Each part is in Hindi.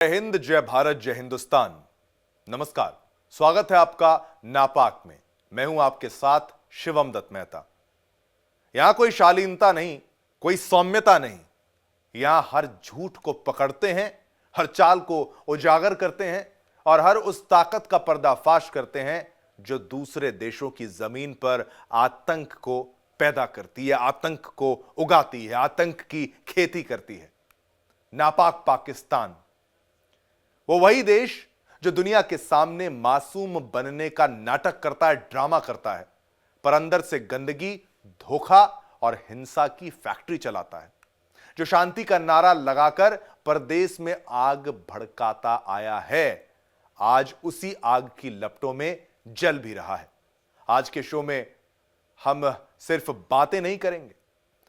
जय हिंद, जय भारत, जय हिंदुस्तान। नमस्कार, स्वागत है आपका नापाक में। मैं हूं आपके साथ शिवम दत्त मेहता। यहां कोई शालीनता नहीं, कोई सौम्यता नहीं। यहां हर झूठ को पकड़ते हैं, हर चाल को उजागर करते हैं और हर उस ताकत का पर्दाफाश करते हैं जो दूसरे देशों की जमीन पर आतंक को पैदा करती है, आतंक को उगाती है, आतंक की खेती करती है। नापाक पाकिस्तान, वो वही देश जो दुनिया के सामने मासूम बनने का नाटक करता है, ड्रामा करता है, पर अंदर से गंदगी, धोखा और हिंसा की फैक्ट्री चलाता है, जो शांति का नारा लगाकर परदेश में आग भड़काता आया है, आज उसी आग की लपटों में जल भी रहा है। आज के शो में हम सिर्फ बातें नहीं करेंगे,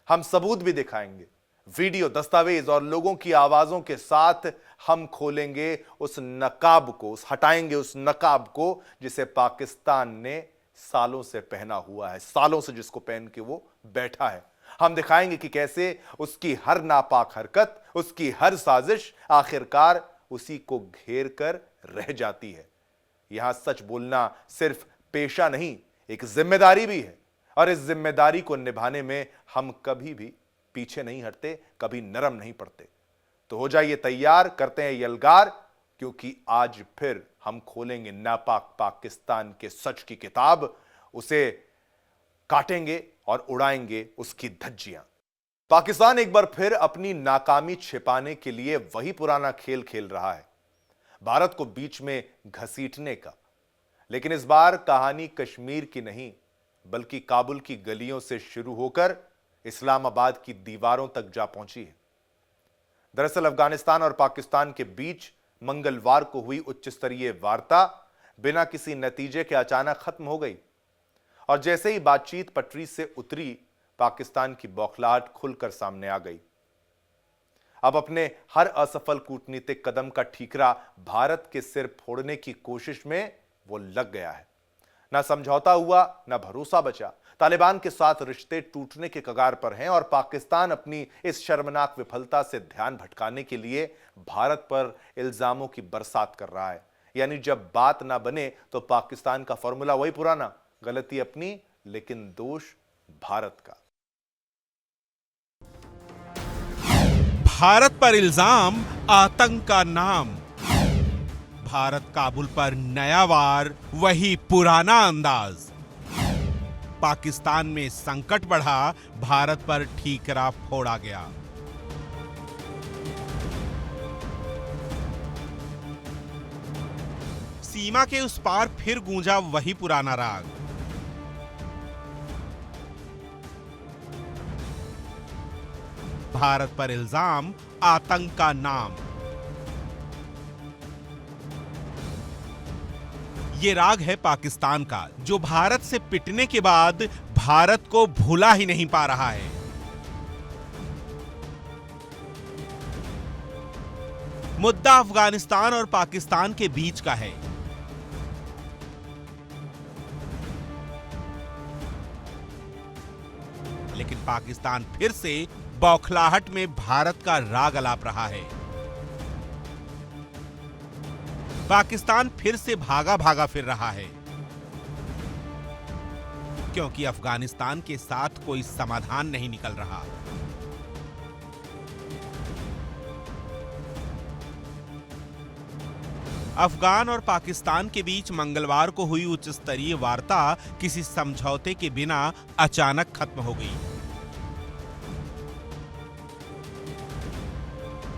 हम सबूत भी दिखाएंगे। वीडियो, दस्तावेज और लोगों की आवाजों के साथ हम खोलेंगे उस नकाब को, हटाएंगे उस नकाब को जिसे पाकिस्तान ने सालों से पहना हुआ है, सालों से जिसको पहन के वो बैठा है। हम दिखाएंगे कि कैसे उसकी हर नापाक हरकत, उसकी हर साजिश आखिरकार उसी को घेर कर रह जाती है। यहां सच बोलना सिर्फ पेशा नहीं, एक जिम्मेदारी भी है और इस जिम्मेदारी को निभाने में हम कभी भी पीछे नहीं हटते, कभी नरम नहीं पड़ते। तो हो जाइए तैयार, करते हैं यलगार, क्योंकि आज फिर हम खोलेंगे नापाक पाकिस्तान के सच की किताब, उसे काटेंगे और उड़ाएंगे उसकी धज्जियां। पाकिस्तान एक बार फिर अपनी नाकामी छिपाने के लिए वही पुराना खेल खेल रहा है, भारत को बीच में घसीटने का। लेकिन इस बार कहानी कश्मीर की नहीं, बल्कि काबुल की गलियों से शुरू होकर इस्लामाबाद की दीवारों तक जा पहुंची है। दरअसल अफगानिस्तान और पाकिस्तान के बीच मंगलवार को हुई उच्च स्तरीय वार्ता बिना किसी नतीजे के अचानक खत्म हो गई और जैसे ही बातचीत पटरी से उतरी, पाकिस्तान की बौखलाहट खुलकर सामने आ गई। अब अपने हर असफल कूटनीतिक कदम का ठीकरा भारत के सिर फोड़ने की कोशिश में वो लग गया है। ना समझौता हुआ, ना भरोसा बचा। तालिबान के साथ रिश्ते टूटने के कगार पर हैं और पाकिस्तान अपनी इस शर्मनाक विफलता से ध्यान भटकाने के लिए भारत पर इल्जामों की बरसात कर रहा है। यानी जब बात ना बने तो पाकिस्तान का फॉर्मूला वही पुराना, गलती अपनी लेकिन दोष भारत का। भारत पर इल्जाम, आतंक का नाम। भारत काबुल पर नया वार, वही पुराना अंदाज। पाकिस्तान में संकट बढ़ा, भारत पर ठीकरा फोड़ा गया। सीमा के उस पार फिर गूंजा वही पुराना राग। भारत पर इल्जाम, आतंक का नाम। ये राग है पाकिस्तान का, जो भारत से पिटने के बाद भारत को भुला ही नहीं पा रहा है। मुद्दा अफगानिस्तान और पाकिस्तान के बीच का है। लेकिन पाकिस्तान फिर से बौखलाहट में भारत का राग अलाप रहा है। पाकिस्तान फिर से भागा भागा फिर रहा है, क्योंकि अफगानिस्तान के साथ कोई समाधान नहीं निकल रहा। अफगान और पाकिस्तान के बीच मंगलवार को हुई उच्च स्तरीय वार्ता किसी समझौते के बिना अचानक खत्म हो गई।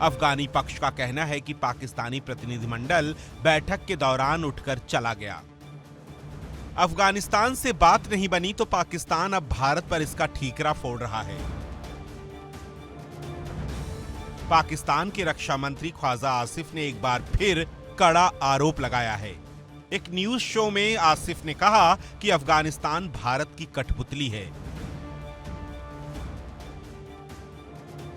अफगानी पक्ष का कहना है कि पाकिस्तानी प्रतिनिधिमंडल बैठक के दौरान उठकर चला गया। अफगानिस्तान से बात नहीं बनी तो पाकिस्तान अब भारत पर इसका ठीकरा फोड़ रहा है। पाकिस्तान के रक्षा मंत्री ख्वाजा आसिफ ने एक बार फिर कड़ा आरोप लगाया है। एक न्यूज शो में आसिफ ने कहा कि अफगानिस्तान भारत की कठपुतली है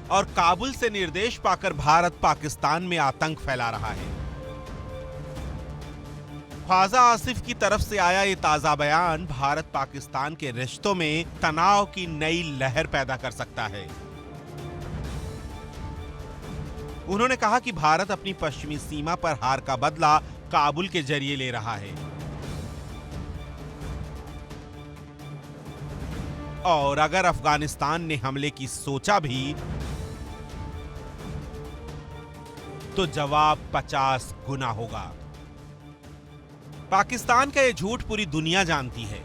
और काबुल से निर्देश पाकर भारत पाकिस्तान में आतंक फैला रहा है। ख्वाजा आसिफ की तरफ से आया ये ताजा बयान भारत पाकिस्तान के रिश्तों में तनाव की नई लहर पैदा कर सकता है। उन्होंने कहा कि भारत अपनी पश्चिमी सीमा पर हार का बदला काबुल के जरिए ले रहा है और अगर अफगानिस्तान ने हमले की सोचा भी तो जवाब 50 गुना होगा। पाकिस्तान का यह झूठ पूरी दुनिया जानती है,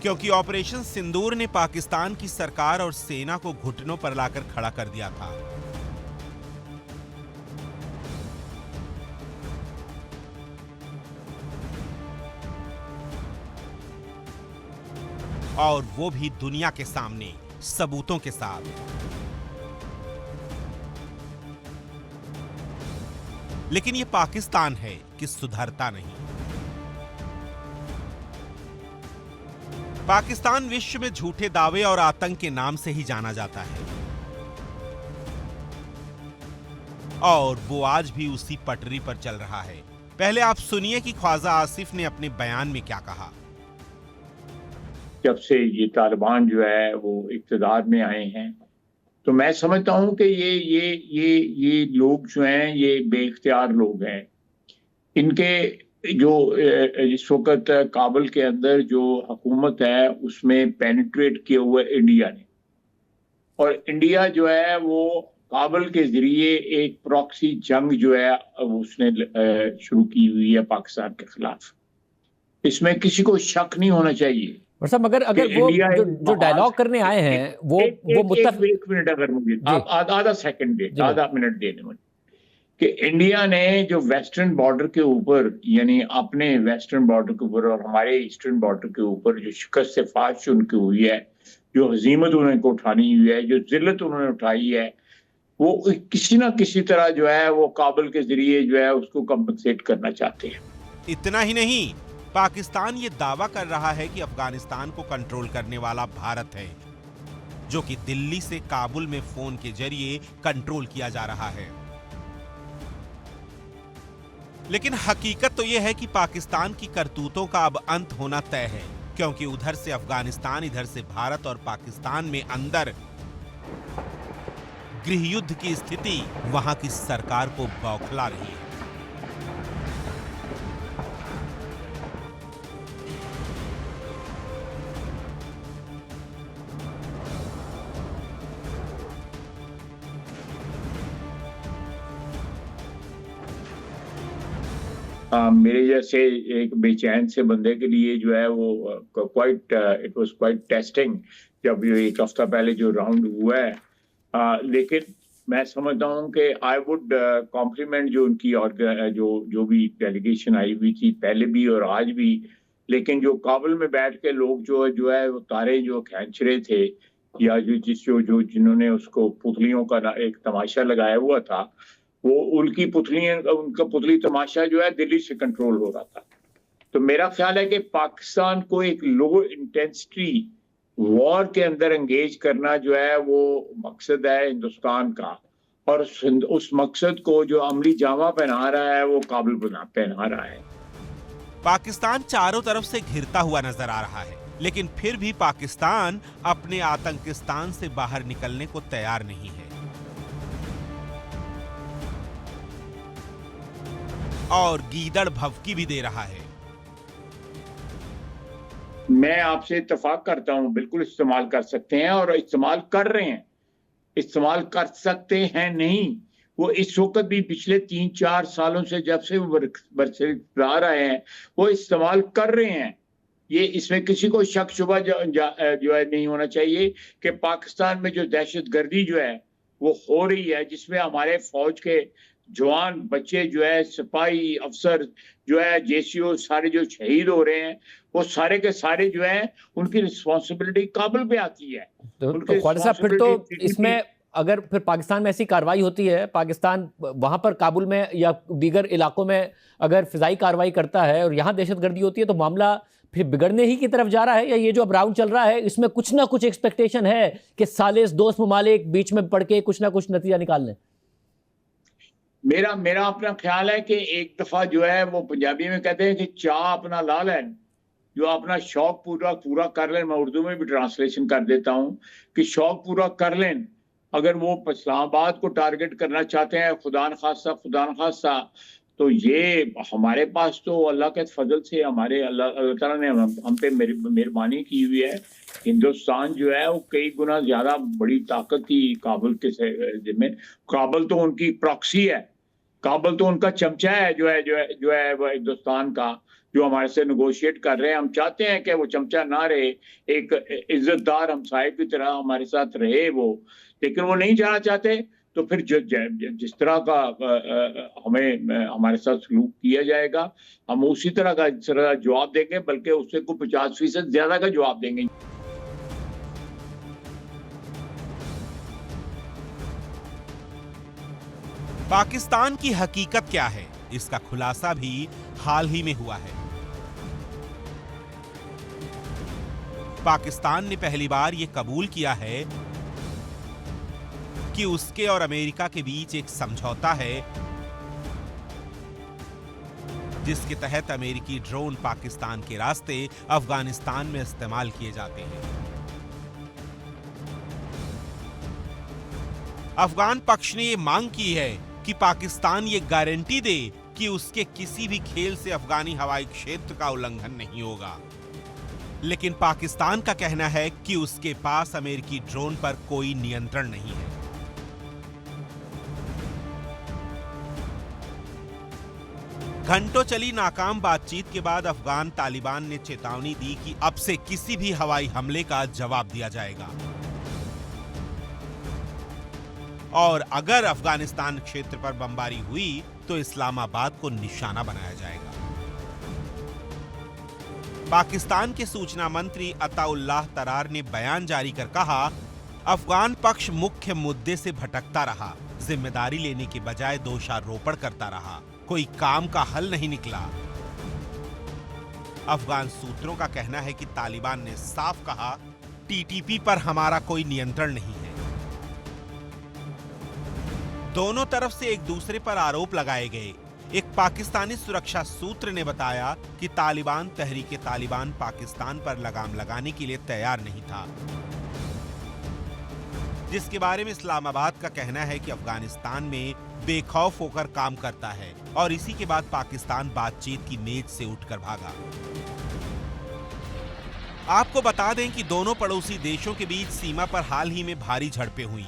क्योंकि ऑपरेशन सिंदूर ने पाकिस्तान की सरकार और सेना को घुटनों पर लाकर खड़ा कर दिया था। और वो भी दुनिया के सामने सबूतों के साथ। लेकिन ये पाकिस्तान है कि सुधरता नहीं। पाकिस्तान विश्व में झूठे दावे और आतंक के नाम से ही जाना जाता है और वो आज भी उसी पटरी पर चल रहा है। पहले आप सुनिए कि ख्वाजा आसिफ ने अपने बयान में क्या कहा। जब से ये तालिबान जो है वो इक़्तिदार में आए हैं, तो मैं समझता हूं कि ये लोग जो हैं ये बेइख्तियार लोग हैं। इनके जो इस वक्त काबुल के अंदर जो हुकूमत है उसमें पेनिट्रेट किया हुआ है इंडिया ने, और इंडिया जो है वो काबुल के जरिए एक प्रॉक्सी जंग जो है उसने शुरू की हुई है पाकिस्तान के खिलाफ। इसमें किसी को शक नहीं होना चाहिए। और साहब अगर वो जो डायलॉग करने आए हैं वो एक मिनट अगर मुझे आप आधा सेकंड दे, आधा मिनट देने मुझे, कि इंडिया ने जो वेस्टर्न बॉर्डर के ऊपर यानी अपने वेस्टर्न बॉर्डर के ऊपर और हमारे ईस्टर्न बॉर्डर के ऊपर जो शिकस्त फाश उनकी हुई है, जो हजीमत उन्होंने उठानी हुई है, जो जिल्लत उन्होंने उठाई है, वो किसी ना किसी तरह जो है वो काबुल के जरिए जो है उसको कंपनसेट करना चाहते हैं। इतना ही नहीं, पाकिस्तान ये दावा कर रहा है कि अफगानिस्तान को कंट्रोल करने वाला भारत है, जो कि दिल्ली से काबुल में फोन के जरिए कंट्रोल किया जा रहा है। लेकिन हकीकत तो यह है कि पाकिस्तान की करतूतों का अब अंत होना तय है, क्योंकि उधर से अफगानिस्तान, इधर से भारत और पाकिस्तान में अंदर गृह युद्ध की स्थिति वहां की सरकार को बौखला रही है। मेरे जैसे एक बेचैन से बंदे के लिए जो है वो इट वाज क्वाइट टेस्टिंग जब ये एक हफ्ता पहले जो राउंड हुआ है। लेकिन मैं समझता हूँ कि आई वुड कॉम्प्लीमेंट जो उनकी और जो भी डेलीगेशन आई हुई थी पहले भी और आज भी। लेकिन जो काबुल में बैठ के लोग जो है वो तारे जो खींच रहे थे या जो जिन्होंने उसको पुतलियों का एक तमाशा लगाया हुआ था, वो उनका पुतली तमाशा जो है दिल्ली से कंट्रोल हो रहा था। तो मेरा ख्याल है कि पाकिस्तान को एक लो इंटेंसिटी वॉर के अंदर एंगेज करना जो है वो मकसद है हिंदुस्तान का, और उस मकसद को जो अमली जामा पहना रहा है वो काबुल पहना रहा है। पाकिस्तान चारों तरफ से घिरता हुआ नजर आ रहा है, लेकिन फिर भी पाकिस्तान अपने आतंकिस्तान से बाहर निकलने को तैयार नहीं है और गीदड़ भभकी भी दे रहा है। मैं आपसे इत्तेफाक करता हूं, बिल्कुल इस्तेमाल कर सकते हैं और इस्तेमाल कर रहे हैं। इस्तेमाल कर सकते हैं नहीं, वो इस वक्त भी पिछले 3-4 सालों से जब से वो बरसरार रहे हैं वो इस्तेमाल कर रहे हैं। ये इसमें किसी को शक शुबा जो है नहीं होना चाहिए कि पाकिस्तान में जो दहशतगर्दी जो है वो हो रही है, जिसमें हमारे फौज के जवान बच्चे जो है, सिपाही अफसर जो है, जेसीओ सारे जो शहीद हो रहे हैं, वो सारे के सारे जो है उनकी रिस्पॉन्सिबिलिटी काबुल पे आती है। तो ख्वाजा साहब फिर तो इसमें अगर फिर पाकिस्तान में ऐसी कार्रवाई होती है, पाकिस्तान वहां पर काबुल में या दीगर इलाकों में अगर फिजाई कार्रवाई करता है और यहाँ दहशतगर्दी होती है, तो मामला फिर बिगड़ने ही की तरफ जा रहा है, या ये जो अब राउंड चल रहा है इसमें कुछ ना कुछ एक्सपेक्टेशन है कि सालिस दोस्त ममालिक बीच में पड़ के कुछ ना कुछ नतीजा निकाल लें? मेरा अपना ख्याल है कि एक दफा जो है वो पंजाबी में कहते हैं कि चाह अपना ला लें, जो अपना शौक पूरा पूरा कर लें, मैं उर्दू में भी ट्रांसलेशन कर देता हूं कि शौक पूरा कर लें। अगर वो इस्लामाबाद को टारगेट करना चाहते हैं, खुदा न खास्ता, तो ये हमारे पास तो अल्लाह के फजल से हमारे अल्लाह ताला ने हम पे मेहरबानी की हुई है। हिंदुस्तान जो है वो कई गुना ज्यादा बड़ी ताकत की काबुल के जिम्मे, काबुल तो उनकी प्रॉक्सी है, काबुल तो उनका चमचा है, जो है वो हिंदुस्तान का, जो हमारे से नेगोशिएट कर रहे हैं। हम चाहते हैं कि वो चमचा ना रहे, एक इज्जतदार हमसाये की तरह हमारे साथ रहे वो, लेकिन वो नहीं जाना चाहते। तो फिर जिस तरह का हमें हमारे साथ सलूक किया जाएगा, हम उसी तरह का जवाब देंगे, बल्कि उससे को 50% ज्यादा का जवाब देंगे। पाकिस्तान की हकीकत क्या है, इसका खुलासा भी हाल ही में हुआ है। पाकिस्तान ने पहली बार यह कबूल किया है कि उसके और अमेरिका के बीच एक समझौता है जिसके तहत अमेरिकी ड्रोन पाकिस्तान के रास्ते अफगानिस्तान में इस्तेमाल किए जाते हैं। अफगान पक्ष ने यह मांग की है कि पाकिस्तान ये गारंटी दे कि उसके किसी भी खेल से अफगानी हवाई क्षेत्र का उल्लंघन नहीं होगा, लेकिन पाकिस्तान का कहना है कि उसके पास अमेरिकी ड्रोन पर कोई नियंत्रण नहीं है। घंटों चली नाकाम बातचीत के बाद अफगान तालिबान ने चेतावनी दी कि अब से किसी भी हवाई हमले का जवाब दिया जाएगा और अगर अफगानिस्तान क्षेत्र पर बमबारी हुई तो इस्लामाबाद को निशाना बनाया जाएगा। पाकिस्तान के सूचना मंत्री अताउल्लाह तरार ने बयान जारी कर कहा, अफगान पक्ष मुख्य मुद्दे से भटकता रहा, जिम्मेदारी लेने के बजाय दोषारोपण करता रहा, कोई काम का हल नहीं निकला। अफगान सूत्रों का कहना है कि तालिबान ने साफ कहा, टीटीपी पर हमारा कोई नियंत्रण नहीं है। दोनों तरफ से एक दूसरे पर आरोप लगाए गए। एक पाकिस्तानी सुरक्षा सूत्र ने बताया कि तालिबान तहरीके तालिबान पाकिस्तान पर लगाम लगाने के लिए तैयार नहीं था, जिसके बारे में इस्लामाबाद का कहना है कि अफगानिस्तान में बेखौफ होकर काम करता है और इसी के बाद पाकिस्तान बातचीत की मेज से उठकर भागा। आपको बता दें कि दोनों पड़ोसी देशों के बीच सीमा पर हाल ही में भारी झड़पें हुई।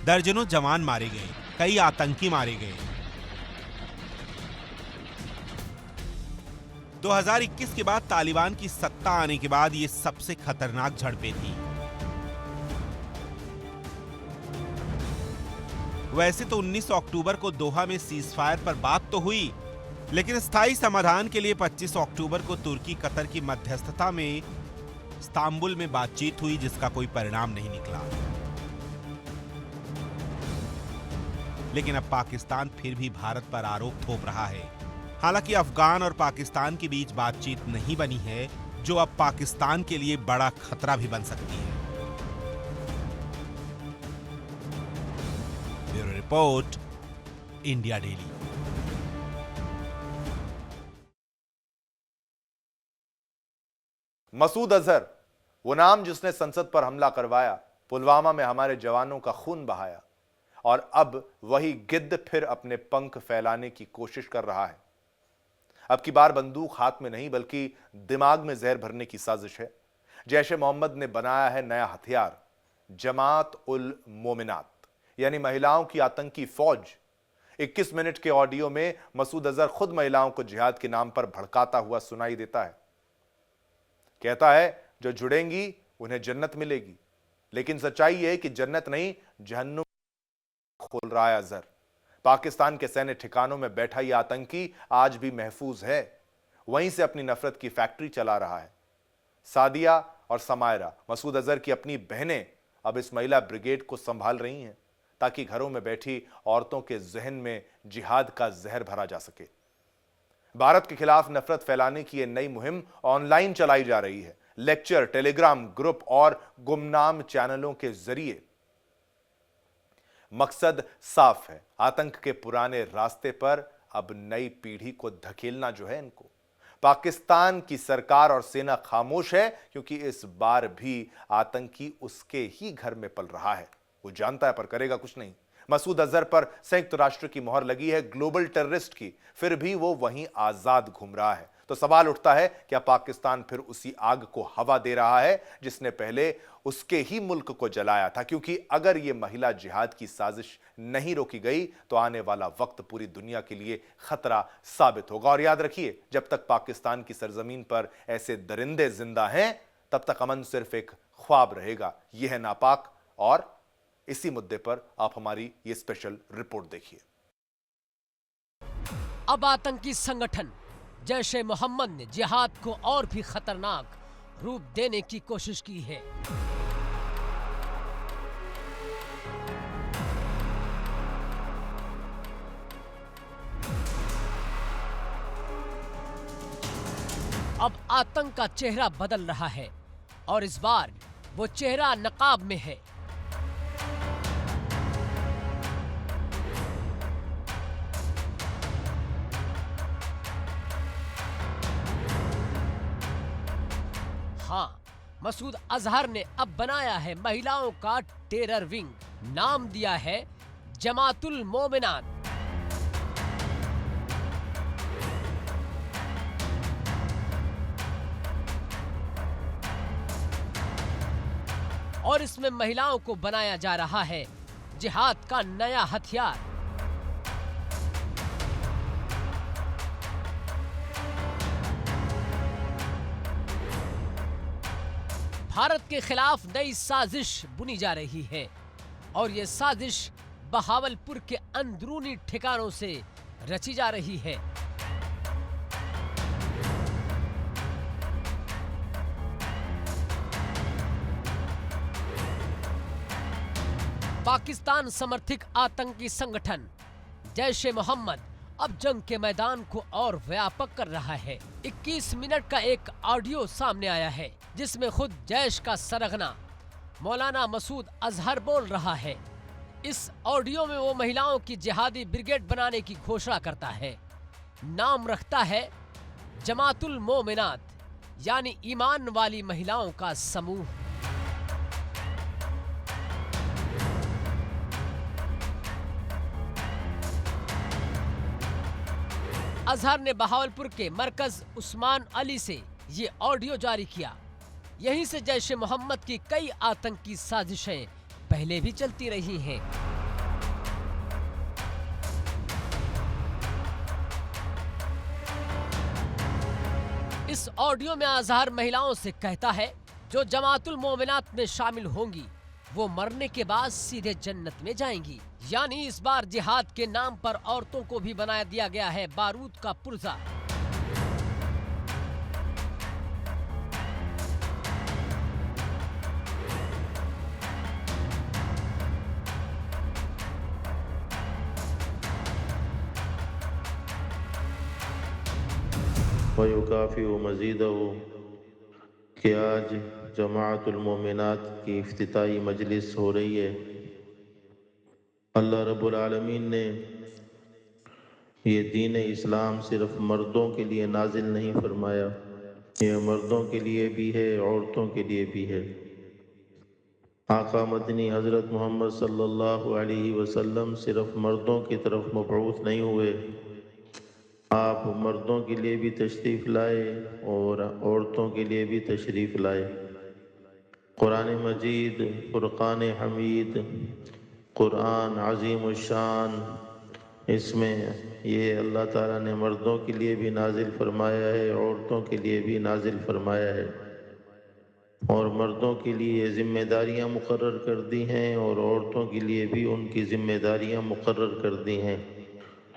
दर्जनों जवान मारे गए, कई आतंकी मारे गए। 2021 के बाद तालिबान की सत्ता आने के बाद ये सबसे खतरनाक झड़पें थी। वैसे तो 19 अक्टूबर को दोहा में सीजफायर पर बात तो हुई, लेकिन स्थायी समाधान के लिए 25 अक्टूबर को तुर्की कतर की मध्यस्थता में इस्तांबुल में बातचीत हुई, जिसका कोई परिणाम नहीं निकला। लेकिन अब पाकिस्तान फिर भी भारत पर आरोप थोप रहा है। हालांकि अफगान और पाकिस्तान के बीच बातचीत नहीं बनी है, जो अब पाकिस्तान के लिए बड़ा खतरा भी बन सकती है। Bureau report, India daily. Masood Azhar, वो नाम जिसने संसद पर हमला करवाया, पुलवामा में हमारे जवानों का खून बहाया, और अब वही गिद्ध फिर अपने पंख फैलाने की कोशिश कर रहा है। अब की बार बंदूक हाथ में नहीं बल्कि दिमाग में जहर भरने की साजिश है। जैश ए मोहम्मद ने बनाया है नया हथियार, जमात उल मोमिनात, यानी महिलाओं की आतंकी फौज। 21 मिनट के ऑडियो में मसूद अजहर खुद महिलाओं को जिहाद के नाम पर भड़काता हुआ सुनाई देता है। कहता है जो जुड़ेंगी उन्हें जन्नत मिलेगी, लेकिन सच्चाई यह है कि जन्नत नहीं जहन्नुम खोल रहा है अजहर। पाकिस्तान के सैन्य ठिकानों में बैठा यह आतंकी आज भी महफूज है, वहीं से अपनी नफरत की फैक्ट्री चला रहा है। सादिया और समायरा, मसूद अजहर की अपनी बहनें, अब इस महिला ब्रिगेड को संभाल रही हैं ताकि घरों में बैठी औरतों के जहन में जिहाद का जहर भरा जा सके। भारत के खिलाफ नफरत फैलाने की यह नई मुहिम ऑनलाइन चलाई जा रही है, लेक्चर, टेलीग्राम ग्रुप और गुमनाम चैनलों के जरिए। मकसद साफ है, आतंक के पुराने रास्ते पर अब नई पीढ़ी को धकेलना जो है इनको। पाकिस्तान की सरकार और सेना खामोश है क्योंकि इस बार भी आतंकी उसके ही घर में पल रहा है। वो जानता है पर करेगा कुछ नहीं। मसूद अजहर पर संयुक्त राष्ट्र की मोहर लगी है, ग्लोबल टेररिस्ट की, फिर भी वो वहीं आजाद घूम रहा है। तो सवाल उठता है, क्या पाकिस्तान फिर उसी आग को हवा दे रहा है जिसने पहले उसके ही मुल्क को जलाया था? क्योंकि अगर यह महिला जिहाद की साजिश नहीं रोकी गई तो आने वाला वक्त पूरी दुनिया के लिए खतरा साबित होगा। और याद रखिए, जब तक पाकिस्तान की सरजमीन पर ऐसे दरिंदे जिंदा हैं, तब तक अमन सिर्फ एक ख्वाब रहेगा। यह है नापाक, और इसी मुद्दे पर आप हमारी ये स्पेशल रिपोर्ट देखिए। अब आतंकी संगठन जैश-ए मोहम्मद ने जिहाद को और भी खतरनाक रूप देने की कोशिश की है। अब आतंक का चेहरा बदल रहा है और इस बार वो चेहरा नकाब में है। हाँ, मसूद अजहर ने अब बनाया है महिलाओं का टेरर विंग। नाम दिया है जमातुल मोमिनात। और इसमें महिलाओं को बनाया जा रहा है जिहाद का नया हथियार। भारत के खिलाफ नई साजिश बुनी जा रही है और ये साजिश बहावलपुर के अंदरूनी ठिकानों से रची जा रही है। पाकिस्तान समर्थित आतंकी संगठन जैश-ए मोहम्मद अब जंग के मैदान को और व्यापक कर रहा है। 21 मिनट का एक ऑडियो सामने आया है जिसमें खुद जैश का सरगना मौलाना मसूद अजहर बोल रहा है। इस ऑडियो में वो महिलाओं की जिहादी ब्रिगेड बनाने की घोषणा करता है। नाम रखता है जमातुल मोमिनात, यानी ईमान वाली महिलाओं का समूह। अजहर ने बहावलपुर के मरकज उस्मान अली से ये ऑडियो जारी किया। यहीं से जैश-ए मोहम्मद की कई आतंकी साजिशें पहले भी चलती रही हैं। इस ऑडियो में अजहर महिलाओं से कहता है जो जमातुल मोमिनात में शामिल होंगी वो मरने के बाद सीधे जन्नत में जाएंगी। यानी इस बार जिहाद के नाम पर औरतों को भी बना दिया गया है बारूद का पुर्जा। वयुकाफ़ी मज़ीद कि आज जमाअतुल मोमिनात की इफ्तिताई मजलिस हो रही है। अल्लाह रब्बुल आलमीन ने ये दीन इस्लाम सिर्फ मर्दों के लिए नाजिल नहीं फरमाया, ये मर्दों के लिए भी है, औरतों के लिए भी है। आका मदनी हज़रत मोहम्मद सल्लल्लाहु अलैहि वसल्लम सिर्फ मर्दों की तरफ मबऊस नहीं हुए, आप मर्दों के लिए भी तशरीफ़ लाए और औरतों के लिए भी तशरीफ़ लाए। कुरान मजीद, फुरक़ान हमीद, कुरान अज़ीम शान, इसमें ये अल्लाह ताला ने मर्दों के लिए भी नाजिल फरमाया है, औरतों के लिए भी नाजिल फरमाया है। और मर्दों के लिए ज़िम्मेदारियाँ मुकर्रर कर दी हैं और औरतों के लिए भी उनकी ज़िम्मेदारियाँ मुकर्रर कर दी हैं।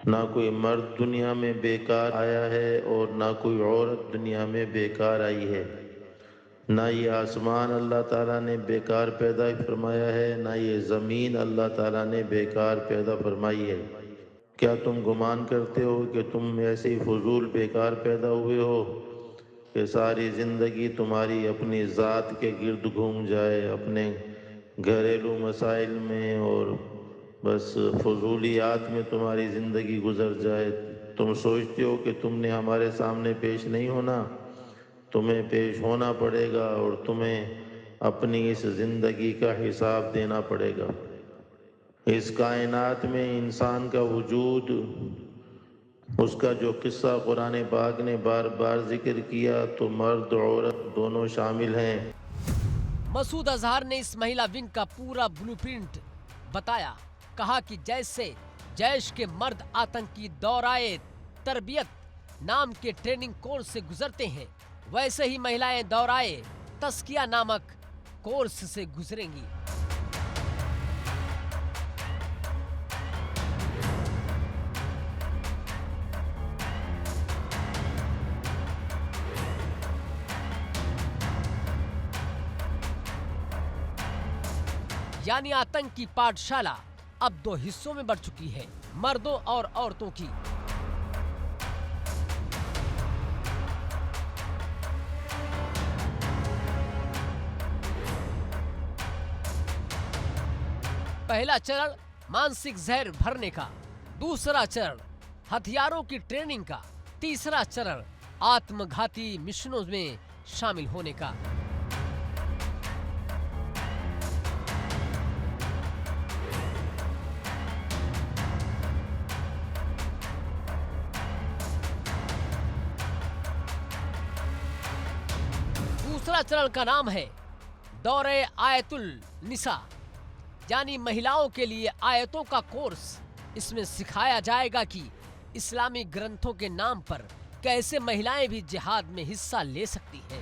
ना कोई मर्द दुनिया में बेकार आया है और ना कोई औरत दुनिया में बेकार आई है। ना ये आसमान अल्लाह ताला ने बेकार पैदा फरमाया है, ना ये ज़मीन अल्लाह ताला ने बेकार पैदा फरमाई है। क्या तुम गुमान करते हो कि तुम ऐसे ही फजूल बेकार पैदा हुए हो कि सारी ज़िंदगी तुम्हारी अपनी ज़ात के गिर्द घूम जाए, अपने घरेलू मसाइल में और बस फजूलियात में तुम्हारी ज़िंदगी गुजर जाए? तुम सोचते हो कि तुमने हमारे सामने पेश नहीं होना, तुम्हें पेश होना पड़ेगा और तुम्हें अपनी इस ज़िंदगी का हिसाब देना पड़ेगा। इस कायनात में इंसान का वजूद, उसका जो किस्सा कुरान पाक ने बार बार जिक्र किया, तो मर्द औरत दोनों शामिल हैं। मसूद अजहर ने इस महिला विंग का पूरा ब्लूप्रिंट बताया। कहा कि जैसे जैश के मर्द आतंकी दौराए तरबियत नाम के ट्रेनिंग कोर्स से गुजरते हैं, वैसे ही महिलाएं दौराए तस्किया नामक कोर्स से गुजरेंगी। यानी आतंक की पाठशाला अब 2 हिस्सों में बढ़ चुकी है, मर्दों और औरतों की। पहला चरण मानसिक जहर भरने का, दूसरा चरण हथियारों की ट्रेनिंग का, तीसरा चरण आत्मघाती मिशनों में शामिल होने का। दूसरा चरण का नाम है दौरे आयतुल निसा, यानी महिलाओं के लिए आयतों का कोर्स। इसमें सिखाया जाएगा कि इस्लामी ग्रंथों के नाम पर कैसे महिलाएं भी जिहाद में हिस्सा ले सकती हैं।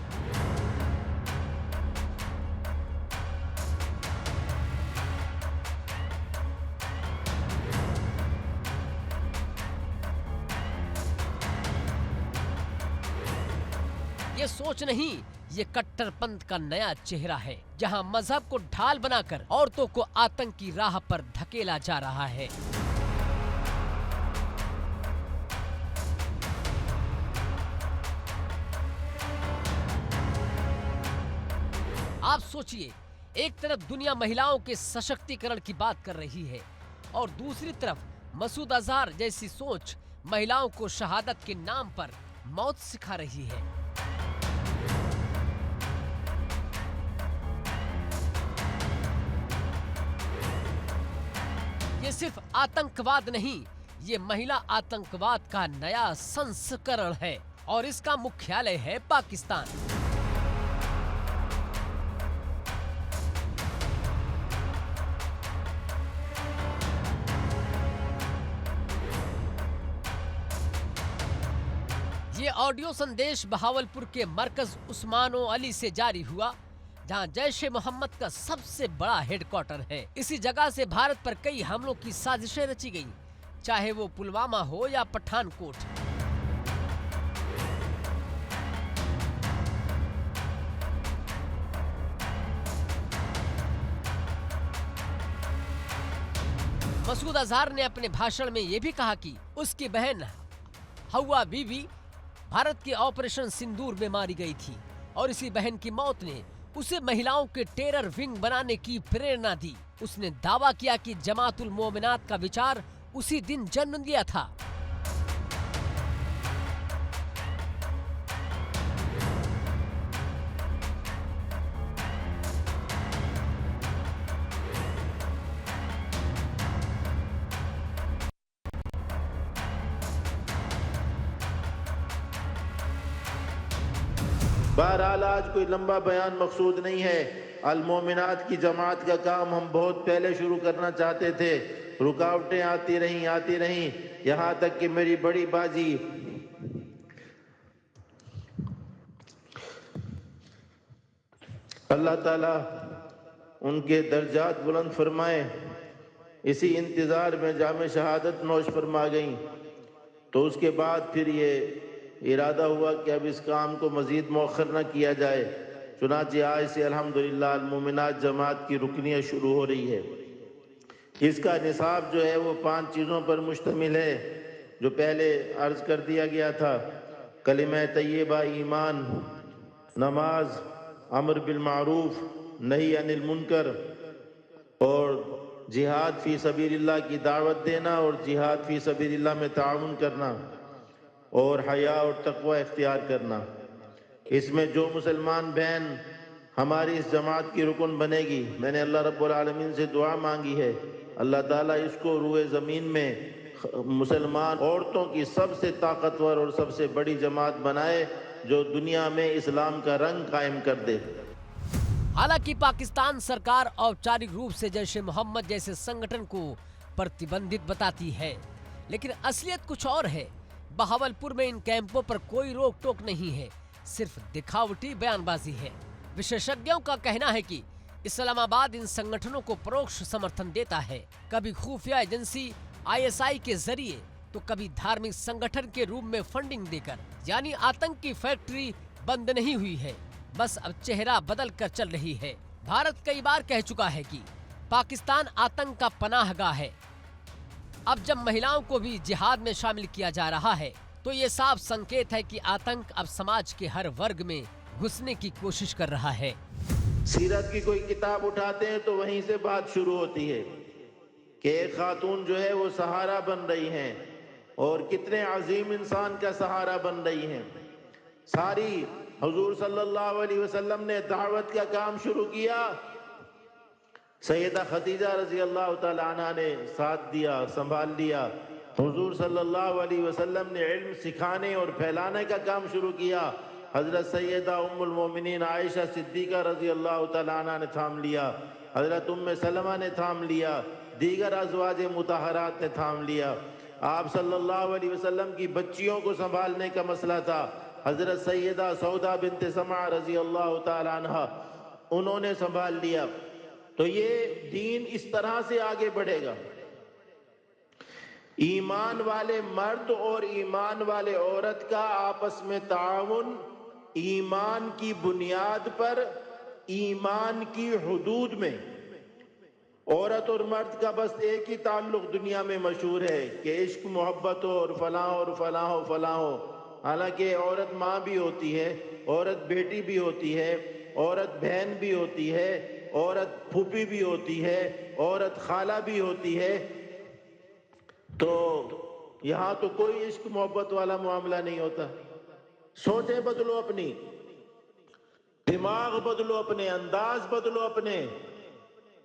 ये सोच नहीं, ये कट्टरपंथ का नया चेहरा है, जहां मजहब को ढाल बनाकर औरतों को आतंक की राह पर धकेला जा रहा है। आप सोचिए, एक तरफ दुनिया महिलाओं के सशक्तिकरण की बात कर रही है और दूसरी तरफ मसूद अजहर जैसी सोच महिलाओं को शहादत के नाम पर मौत सिखा रही है। ये सिर्फ आतंकवाद नहीं, ये महिला आतंकवाद का नया संस्करण है और इसका मुख्यालय है पाकिस्तान। ये ऑडियो संदेश बहावलपुर के मरकज उस्मानो अली से जारी हुआ, जहां जैश ए मोहम्मद का सबसे बड़ा हेडक्वार्टर है। इसी जगह से भारत पर कई हमलों की साजिशें रची गई, चाहे वो पुलवामा हो या पठानकोट। मसूद अजहर ने अपने भाषण में यह भी कहा कि उसकी बहन हवा बीबी भारत के ऑपरेशन सिंदूर में मारी गई थी और इसी बहन की मौत ने उसे महिलाओं के टेरर विंग बनाने की प्रेरणा दी। उसने दावा किया कि जमातुल मोमिनात का विचार उसी दिन जन्म लिया था। बहरहाल आज कोई लंबा बयान मकसूद नहीं है। अल-मोमिनात की जमात का काम हम बहुत पहले शुरू करना चाहते थे, रुकावटें आती रहीं, यहाँ तक कि मेरी बड़ी बाजी अल्लाह ताला उनके दर्जात बुलंद फरमाए, इसी इंतज़ार में जामे शहादत नौश फरमा गई। तो उसके बाद फिर ये इरादा हुआ कि अब इस काम को मज़ीद मौखर न किया जाए। चुनांचे आज से अल्हम्दुलिल्लाह अल-मोमिनात जमात की रुकनियत शुरू हो रही है। इसका निसाब जो है वो 5 चीज़ों पर मुश्तमिल है, जो पहले अर्ज़ कर दिया गया था। कलिमा तय्यबा, ईमान, नमाज, अम्र बिल मारूफ, नही अनिल मुनकर और जिहाद फ़ी सबीलिल्लाह की दावत देना और जिहाद फ़ी सबीलिल्लाह में ताउन करना। और हया और तकवा इख्तियार करना। इसमें जो मुसलमान बहन हमारी इस जमात की रुकन बनेगी, मैंने अल्लाह रब्बुल आलमीन से दुआ मांगी है, अल्लाह ताला इसको रूए ज़मीन में मुसलमान औरतों की सबसे ताकतवर और सबसे बड़ी जमात बनाए, जो दुनिया में इस्लाम का रंग कायम कर दे। हालांकि पाकिस्तान सरकार औपचारिक रूप से जैश ए मोहम्मद जैसे संगठन को प्रतिबंधित बताती है, लेकिन असलियत कुछ और है। बहावलपुर में इन कैंपों पर कोई रोक टोक नहीं है, सिर्फ दिखावटी बयानबाजी है। विशेषज्ञों का कहना है कि इस्लामाबाद इन संगठनों को परोक्ष समर्थन देता है, कभी खुफिया एजेंसी ISI के जरिए तो कभी धार्मिक संगठन के रूप में फंडिंग देकर। यानी आतंक की फैक्ट्री बंद नहीं हुई है, बस अब चेहरा बदल कर चल रही है। भारत कई बार कह चुका है कि पाकिस्तान आतंक का पनाहगाह है। अब जब महिलाओं को भी जिहाद में शामिल किया जा रहा है, तो ये साफ संकेत है कि आतंक अब समाज के हर वर्ग में घुसने की कोशिश कर रहा है। सीरत की कोई किताब उठाते हैं तो वहीं से बात शुरू होती है कि एक खातून जो है वो सहारा बन रही हैं, और कितने अजीम इंसान का सहारा बन रही हैं। सारी हुजूर सल्लल्लाहु अलैहि वसल्लम ने दावत का काम शुरू किया, सैयदा खदीजा रजी अल्लाह ताला अन्हा ने साथ दिया, संभाल लिया। हुजूर सल्लल्लाहु अलैहि वसल्लम ने इल्म सिखाने और फैलाने का काम शुरू किया, हजरत सैयदा उम्मुल मोमिनीन आयशा सिद्दीका रजी अल्लाह ताला अन्हा ने थाम लिया, हजरत उम्मे सलमा ने थाम लिया, दीगर अज़वाज मुतहरात ने थाम लिया। आप सल्लल्लाहु अलैहि वसल्लम की बच्चियों को संभालने का मसला था, हजरत सैयदा सौदा बिन्त समा रजी अल्लाह ताला अन्हा उन्होंने संभाल लिया। तो ये दीन इस तरह से आगे बढ़ेगा। ईमान वाले मर्द और ईमान वाले औरत का आपस में ताउन, ईमान की बुनियाद पर, ईमान की हुदूद में। औरत और मर्द का बस एक ही ताल्लुक दुनिया में मशहूर है कि इश्क मोहब्बत हो और फलां और फलां हो फलां हो। हालांकि औरत माँ भी होती है, औरत बेटी भी होती है, औरत बहन भी होती है, औरत फूफी भी होती है, औरत खाला भी होती है। तो यहाँ तो कोई इश्क मोहब्बत वाला मामला नहीं होता। सोचें बदलो, अपनी दिमाग बदलो, अपने अंदाज बदलो। अपने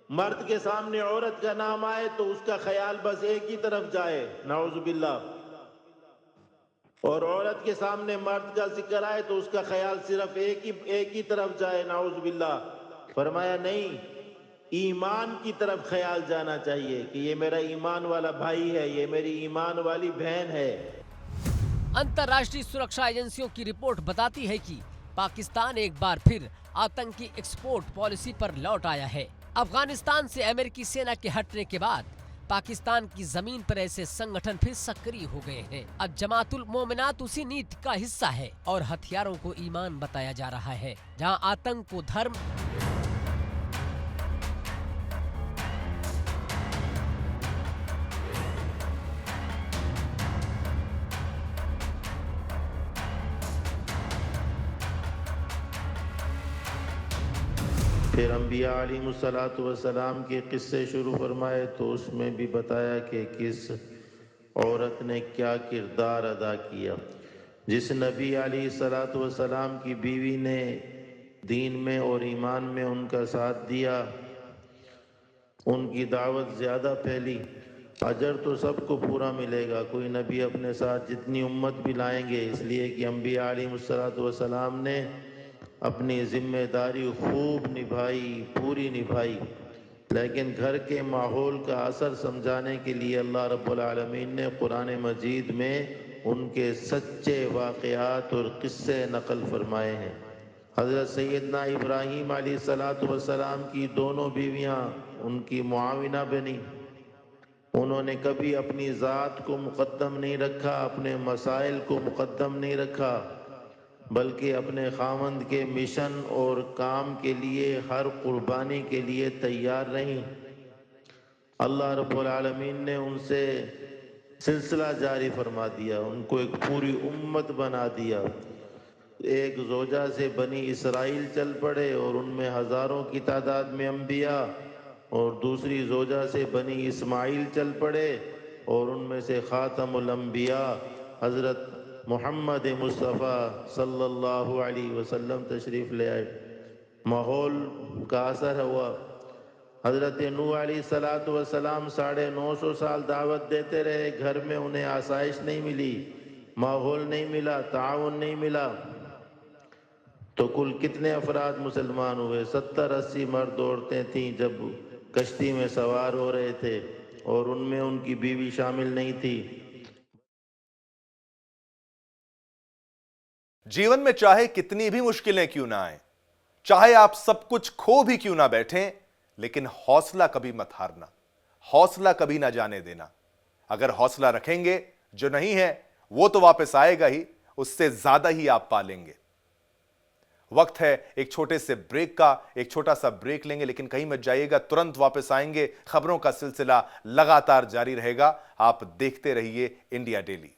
मर्द के सामने औरत का नाम आए तो उसका ख्याल बस एक ही तरफ जाए, नाउजुबिल्लाह, और औरत के सामने मर्द का जिक्र आए तो उसका ख्याल सिर्फ एक ही तरफ जाए, नाउजुबिल्लाह। फरमाया नहीं, ईमान की तरफ ख्याल जाना चाहिए कि ये मेरा ईमान वाला भाई है, ये मेरी ईमान वाली बहन है। अंतर्राष्ट्रीय सुरक्षा एजेंसियों की रिपोर्ट बताती है कि पाकिस्तान एक बार फिर आतंकी एक्सपोर्ट पॉलिसी पर लौट आया है। अफगानिस्तान से अमेरिकी सेना के हटने के बाद पाकिस्तान की जमीन पर ऐसे संगठन फिर सक्रिय हो गए हैं। अब जमातुल मोमिनात उसी नीति का हिस्सा है और हथियारों को ईमान बताया जा रहा है। जहां आतंक को धर्म, फिर अम्बिया अलैहिमुस्सलातु वस्सलाम के किस्से शुरू फरमाए तो उसमें भी बताया कि किस औरत ने क्या किरदार अदा किया। जिस नबी अलैहिस्सलातु वस्सलाम की बीवी ने दीन में और ईमान में उनका साथ दिया, उनकी दावत ज़्यादा फैली, अजर तो सबको पूरा मिलेगा। कोई नबी अपने साथ जितनी उम्मत भी लाएंगे, इसलिए कि अम्बिया अलैहिमुस्सलातु वस्सलाम ने अपनी जिम्मेदारी खूब निभाई, पूरी निभाई। लेकिन घर के माहौल का असर समझाने के लिए अल्लाह रब्बुल आलमीन ने कुरान मजीद में उनके सच्चे वाक़यात और किस्से नकल फरमाए हैं। हज़रत सैयदना इब्राहीम अलैहिस्सलातु वस्सलाम की दोनों बीवियाँ उनकी मुआविना बनी। उन्होंने कभी अपनी ज़ात को मुक़द्दम नहीं रखा, अपने मसाइल को मुक़द्दम नहीं रखा, बल्कि अपने खामंद के मिशन और काम के लिए हर कुर्बानी के लिए तैयार रहीं। अल्लाह रब्बुल आलमीन ने उनसे सिलसिला जारी फरमा दिया, उनको एक पूरी उम्मत बना दिया। एक ज़ोजा से बनी इसराइल चल पड़े और उनमें हज़ारों की तादाद में अम्बिया, और दूसरी ज़ोजा से बनी इस्माइल चल पड़े और उनमें से ख़ातमुल अम्बिया हज़रत मोहम्मद मुस्तफ़ा सल्लल्लाहु अलैहि वसल्लम तशरीफ़ ले आए। माहौल का असर हुआ। हज़रत नूह अलैहिस्सलातु वस्सलाम 950 साल दावत देते रहे, घर में उन्हें आसाइश नहीं मिली, माहौल नहीं मिला, ताउन नहीं मिला। तो कुल कितने अफराद मुसलमान हुए? 70-80 मर्द औरतें थीं जब कश्ती में सवार हो रहे थे, और उनमें उनकी बीवी शामिल नहीं थी। जीवन में चाहे कितनी भी मुश्किलें क्यों ना आए, चाहे आप सब कुछ खो भी क्यों ना बैठें, लेकिन हौसला कभी मत हारना, हौसला कभी ना जाने देना। अगर हौसला रखेंगे, जो नहीं है वो तो वापस आएगा ही, उससे ज्यादा ही आप पालेंगे। वक्त है एक छोटे से ब्रेक का, एक छोटा सा ब्रेक लेंगे, लेकिन कहीं मत जाइएगा, तुरंत वापस आएंगे। खबरों का सिलसिला लगातार जारी रहेगा। आप देखते रहिए इंडिया डेली।